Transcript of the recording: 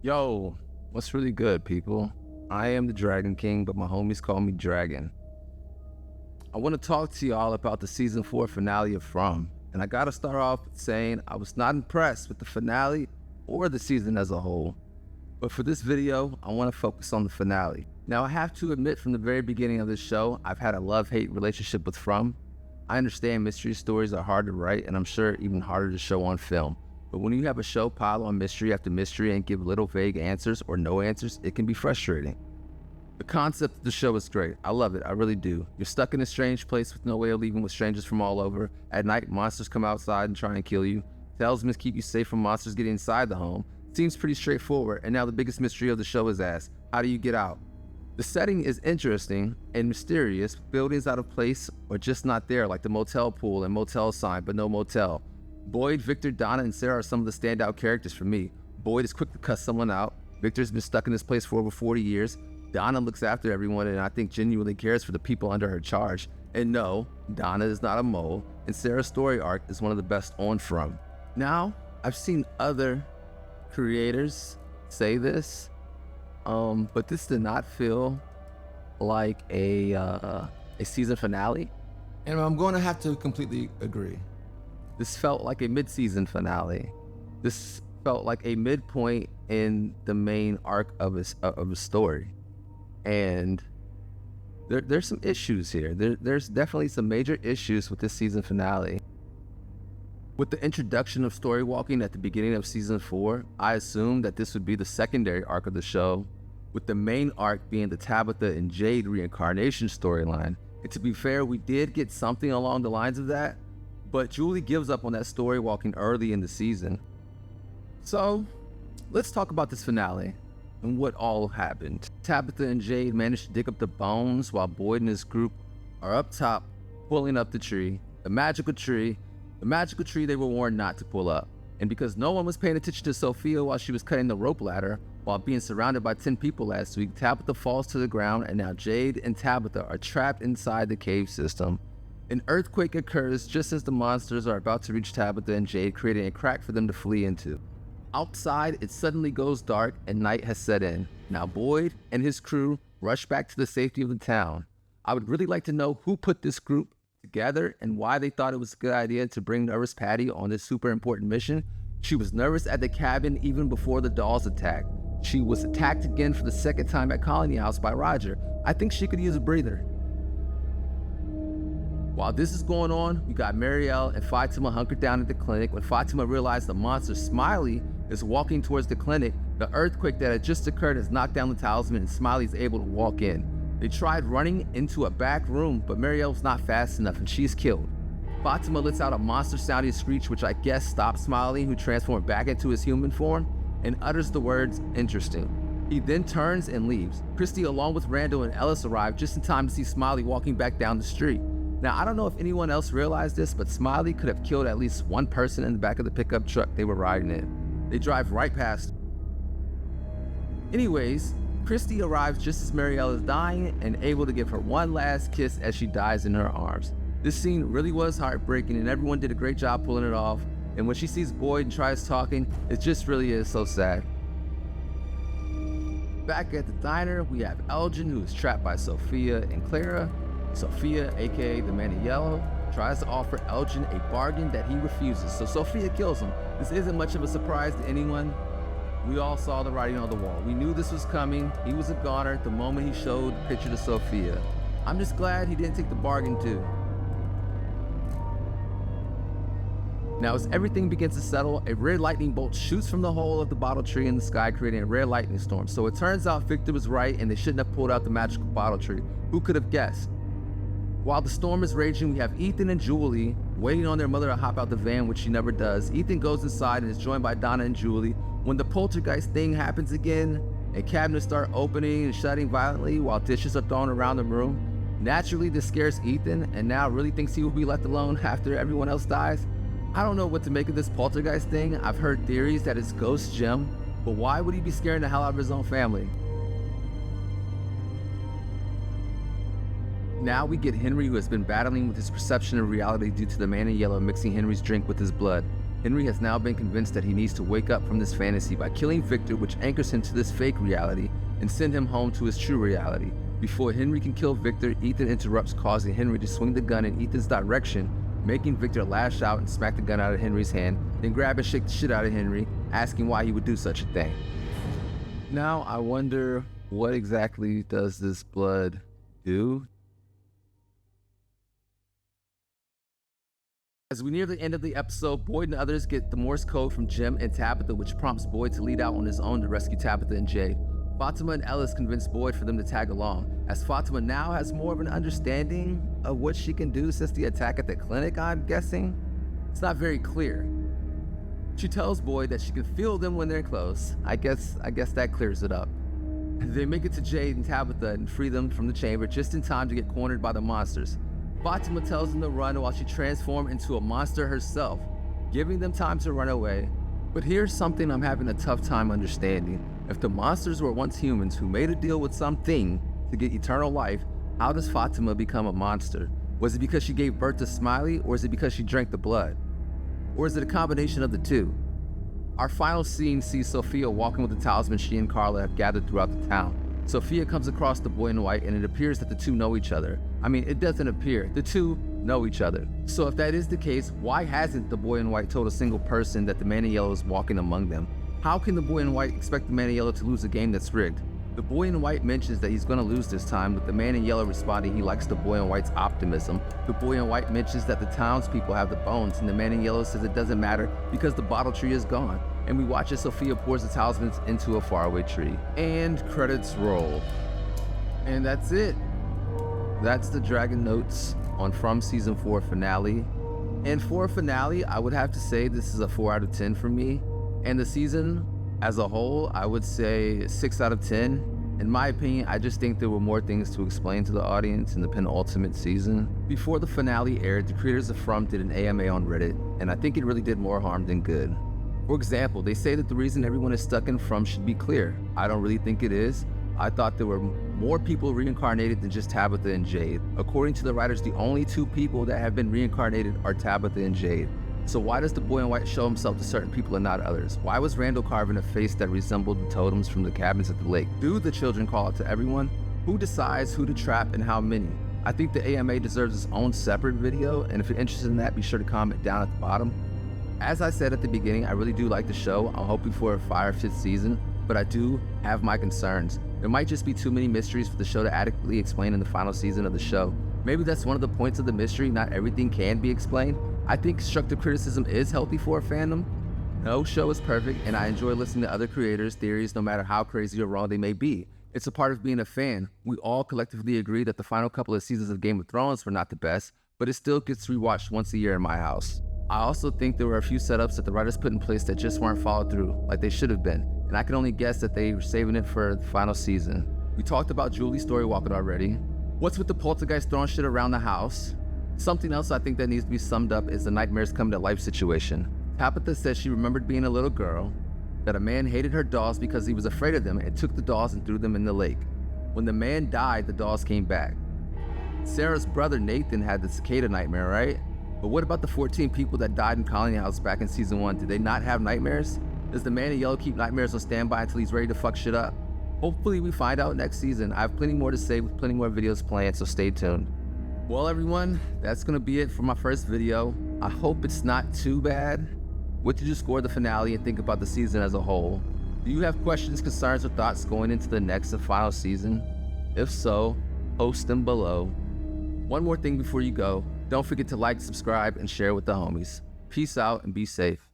Yo, what's really good, people? I am the Dragon King, but my homies call me Dragon. I want to talk to y'all about the season 4 finale of From, and I gotta start off with saying I was not impressed with the finale or the season as a whole. But for this video, I want to focus on the finale. Now, I have to admit from the very beginning of this show, I've had a love-hate relationship with From. I understand mystery stories are hard to write, and I'm sure even harder to show on film. But when you have a show pile on mystery after mystery and give little vague answers or no answers, it can be frustrating. The concept of the show is great. I love it, I really do. You're stuck in a strange place with no way of leaving with strangers from all over. At night, monsters come outside and try and kill you. Talismans keep you safe from monsters getting inside the home. Seems pretty straightforward, and now the biggest mystery of the show is asked, how do you get out? The setting is interesting and mysterious, buildings out of place or just not there, like the motel pool and motel sign, but no motel. Boyd, Victor, Donna, and Sarah are some of the standout characters for me. Boyd is quick to cuss someone out. Victor's been stuck in this place for over 40 years. Donna looks after everyone and I think genuinely cares for the people under her charge. And no, Donna is not a mole, and Sarah's story arc is one of the best on From. Now, I've seen other creators say this, but this did not feel like a season finale, and I'm going to have to completely agree. This felt like a mid-season finale. This felt like a midpoint in the main arc of a story, and there's some issues here. There's definitely some major issues with this season finale. With the introduction of story walking at the beginning of season 4, I assumed that this would be the secondary arc of the show, with the main arc being the Tabitha and Jade reincarnation storyline. And to be fair, we did get something along the lines of that, but Julie gives up on that story walking early in the season. So, let's talk about this finale and what all happened. Tabitha and Jade managed to dig up the bones while Boyd and his group are up top pulling up the tree. The magical tree they were warned not to pull up. And because no one was paying attention to Sophia while she was cutting the rope ladder while being surrounded by 10 people last week, Tabitha falls to the ground and now Jade and Tabitha are trapped inside the cave system. An earthquake occurs just as the monsters are about to reach Tabitha and Jade, creating a crack for them to flee into. Outside, it suddenly goes dark and night has set in. Now Boyd and his crew rush back to the safety of the town. I would really like to know who put this group together and why they thought it was a good idea to bring nervous Patty on this super important mission. She was nervous at the cabin even before the dolls attacked. She was attacked again for the second time at Colony House by Roger. I think she could use a breather. While this is going on, we got Marielle and Fatima hunkered down at the clinic. When Fatima realized the monster Smiley is walking towards the clinic, the earthquake that had just occurred has knocked down the talisman and Smiley is able to walk in. They tried running into a back room, but Marielle's not fast enough and she's killed. Fatima lets out a monster-sounding screech, which I guess stops Smiley, who transformed back into his human form, and utters the words, "interesting." He then turns and leaves. Christy, along with Randall and Ellis, arrive just in time to see Smiley walking back down the street. Now, I don't know if anyone else realized this, but Smiley could have killed at least one person in the back of the pickup truck they were riding in. They drive right past him. Anyways, Christy arrives just as Marielle is dying and able to give her one last kiss as she dies in her arms. This scene really was heartbreaking and everyone did a great job pulling it off. And when she sees Boyd and tries talking, it just really is so sad. Back at the diner, we have Elgin, who is trapped by Sophia and Clara. Sophia, aka the Man in Yellow, tries to offer Elgin a bargain that he refuses, so Sophia kills him. This isn't much of a surprise to anyone. We all saw the writing on the wall. We knew this was coming. He was a goner the moment he showed the picture to Sophia. I'm just glad he didn't take the bargain too. Now, as everything begins to settle, a red lightning bolt shoots from the hole of the bottle tree in the sky, creating a red lightning storm. So it turns out Victor was right and they shouldn't have pulled out the magical bottle tree. Who could have guessed? While the storm is raging, we have Ethan and Julie waiting on their mother to hop out the van, which she never does. Ethan goes inside and is joined by Donna and Julie. When the poltergeist thing happens again, and cabinets start opening and shutting violently while dishes are thrown around the room, naturally this scares Ethan, and now really thinks he will be left alone after everyone else dies. I don't know what to make of this poltergeist thing. I've heard theories that it's Ghost Jim, but why would he be scaring the hell out of his own family? Now we get Henry, who has been battling with his perception of reality due to the Man in Yellow mixing Henry's drink with his blood. Henry has now been convinced that he needs to wake up from this fantasy by killing Victor, which anchors him to this fake reality, and send him home to his true reality. Before Henry can kill Victor, Ethan interrupts, causing Henry to swing the gun in Ethan's direction, making Victor lash out and smack the gun out of Henry's hand, then grab and shake the shit out of Henry, asking why he would do such a thing. Now, I wonder, what exactly does this blood do? As we near the end of the episode, Boyd and others get the Morse code from Jim and Tabitha, which prompts Boyd to lead out on his own to rescue Tabitha and Jade. Fatima and Ellis convince Boyd for them to tag along, as Fatima now has more of an understanding of what she can do since the attack at the clinic, I'm guessing. It's not very clear. She tells Boyd that she can feel them when they're close. I guess that clears it up. They make it to Jade and Tabitha and free them from the chamber just in time to get cornered by the monsters. Fatima tells them to run while she transforms into a monster herself, giving them time to run away. But here's something I'm having a tough time understanding. If the monsters were once humans who made a deal with something to get eternal life, how does Fatima become a monster? Was it because she gave birth to Smiley, or is it because she drank the blood? Or is it a combination of the two? Our final scene sees Sophia walking with the talisman she and Carla have gathered throughout the town. Sophia comes across the boy in white, and it appears that the two know each other. I mean, it doesn't appear. The two know each other. So if that is the case, why hasn't the boy in white told a single person that the man in yellow is walking among them? How can the boy in white expect the man in yellow to lose a game that's rigged? The boy in white mentions that he's going to lose this time, with the man in yellow responding he likes the boy in white's optimism. The boy in white mentions that the townspeople have the bones, and the man in yellow says it doesn't matter because the bottle tree is gone. And we watch as Sophia pours the talismans into a faraway tree. And credits roll. And that's it. That's the Dragon Notes on From Season 4 finale. And for a finale, I would have to say this is a 4 out of 10 for me. And the season as a whole, I would say 6 out of 10. In my opinion, I just think there were more things to explain to the audience in the penultimate season. Before the finale aired, the creators of From did an AMA on Reddit, and I think it really did more harm than good. For example, they say that the reason everyone is stuck in From should be clear. I don't really think it is. I thought there were more people reincarnated than just Tabitha and Jade. According to the writers, the only two people that have been reincarnated are Tabitha and Jade. So why does the boy in white show himself to certain people and not others? Why was Randall carving a face that resembled the totems from the cabins at the lake? Do the children call out to everyone? Who decides who to trap and how many? I think the AMA deserves its own separate video, and if you're interested in that, be sure to comment down at the bottom. As I said at the beginning, I really do like the show. I'm hoping for a fire 5th season, but I do have my concerns. There might just be too many mysteries for the show to adequately explain in the final season of the show. Maybe that's one of the points of the mystery, not everything can be explained. I think constructive criticism is healthy for a fandom. No show is perfect, and I enjoy listening to other creators' theories no matter how crazy or wrong they may be. It's a part of being a fan. We all collectively agree that the final couple of seasons of Game of Thrones were not the best, but it still gets rewatched once a year in my house. I also think there were a few setups that the writers put in place that just weren't followed through, like they should have been, and I can only guess that they were saving it for the final season. We talked about Julie's story walking already. What's with the poltergeist throwing shit around the house? Something else I think that needs to be summed up is the nightmares come to life situation. Tabitha says she remembered being a little girl, that a man hated her dolls because he was afraid of them and took the dolls and threw them in the lake. When the man died, the dolls came back. Sarah's brother Nathan had the cicada nightmare, right? But what about the 14 people that died in Colony House back in season 1? Did they not have nightmares? Does the man in yellow keep nightmares on standby until he's ready to fuck shit up? Hopefully we find out next season. I have plenty more to say with plenty more videos planned, so stay tuned. Well everyone, that's gonna be it for my first video. I hope it's not too bad. What did you score the finale and think about the season as a whole? Do you have questions, concerns, or thoughts going into the next and final season? If so, post them below. One more thing before you go. Don't forget to like, subscribe, and share with the homies. Peace out and be safe.